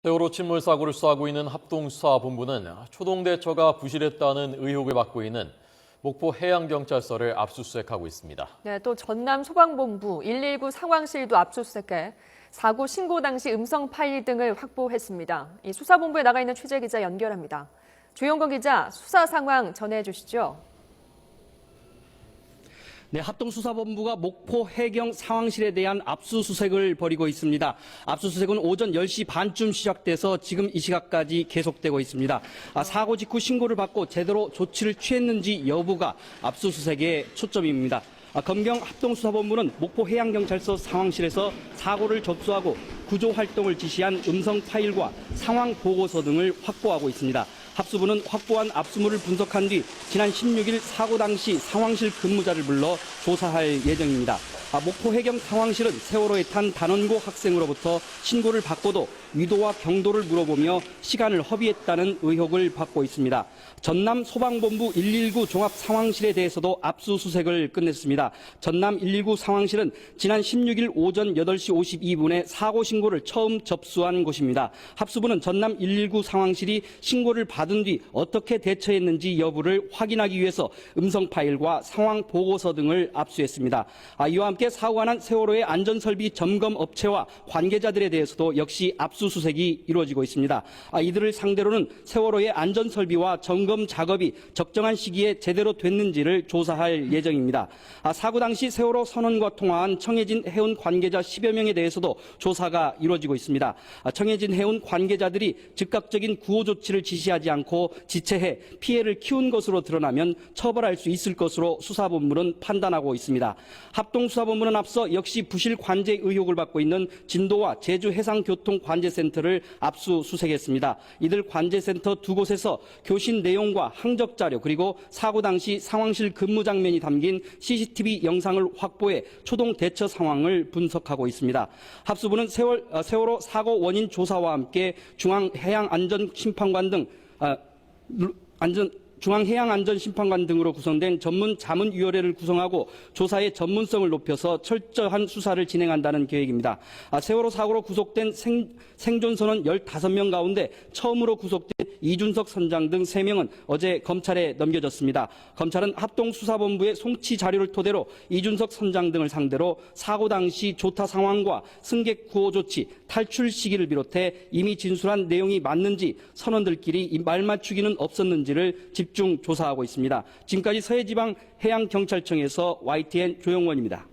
세월호 침몰 사고를 수사하고 있는 합동수사본부는 초동대처가 부실했다는 의혹을 받고 있는 목포 해양경찰서를 압수수색하고 있습니다. 네, 또 전남 소방본부 119 상황실도 압수수색해 사고 신고 당시 음성 파일 등을 확보했습니다. 이 수사본부에 나가 있는 취재 기자 연결합니다. 조영건 기자, 수사 상황 전해주시죠. 네, 합동수사본부가 목포 해경 상황실에 대한 압수수색을 벌이고 있습니다. 압수수색은 오전 10시 반쯤 시작돼서 지금 이 시각까지 계속되고 있습니다. 사고 직후 신고를 받고 제대로 조치를 취했는지 여부가 압수수색의 초점입니다. 검경 합동수사본부는 목포 해양경찰서 상황실에서 사고를 접수하고 구조 활동을 지시한 음성 파일과 상황 보고서 등을 확보하고 있습니다. 합수부는 확보한 압수물을 분석한 뒤 지난 16일 사고 당시 상황실 근무자를 불러 조사할 예정입니다. 목포 해경 상황실은 세월호에 탄 단원고 학생으로부터 신고를 받고도 위도와 경도를 물어보며 시간을 허비했다는 의혹을 받고 있습니다. 전남 소방본부 119 종합 상황실에 대해서도 압수수색을 끝냈습니다. 전남 119 상황실은 지난 16일 오전 8시 52분에 사고 신고를 처음 접수한 곳입니다. 합수부는 전남 119 상황실이 신고를 받은 뒤 어떻게 대처했는지 여부를 확인하기 위해서 음성 파일과 상황 보고서 등을 압수했습니다. 이와 함께 사고가 난 세월호의 안전설비 점검 업체와 관계자들에 대해서도 역시 압수수색이 이루어지고 있습니다. 이들을 상대로는 세월호의 안전설비와 점검 작업이 적정한 시기에 제대로 됐는지를 조사할 예정입니다. 사고 당시 세월호 선원과 통화한 청해진 해운 관계자 10여 명에 대해서도 조사가 이루어지고 있습니다. 청해진 해운 관계자들이 즉각적인 구호 조치를 지시하지 않고 지체해 피해를 키운 것으로 드러나면 처벌할 수 있을 것으로 수사본부는 판단하고 있습니다. 합동수사본부는 앞서 역시 부실 관제 의혹을 받고 있는 진도와 제주해상교통관제센터를 압수수색했습니다. 이들 관제센터 두 곳에서 교신 내용과 항적 자료 그리고 사고 당시 상황실 근무 장면이 담긴 CCTV 영상을 확보해 초동 대처 상황을 분석하고 있습니다. 합수부는 세월호 사고 원인 조사와 함께 중앙해양안전심판관 등으로 구성된 전문 자문위원회를 구성하고 조사의 전문성을 높여서 철저한 수사를 진행한다는 계획입니다. 세월호 사고로 구속된 생존선원 15명 가운데 처음으로 구속된 이준석 선장 등 3명은 어제 검찰에 넘겨졌습니다. 검찰은 합동수사본부의 송치 자료를 토대로 이준석 선장 등을 상대로 사고 당시 조타 상황과 승객 구호 조치, 탈출 시기를 비롯해 이미 진술한 내용이 맞는지 선원들끼리 말맞추기는 없었는지를 집중 조사하고 있습니다. 지금까지 서해지방해양경찰청에서 YTN 조영원입니다.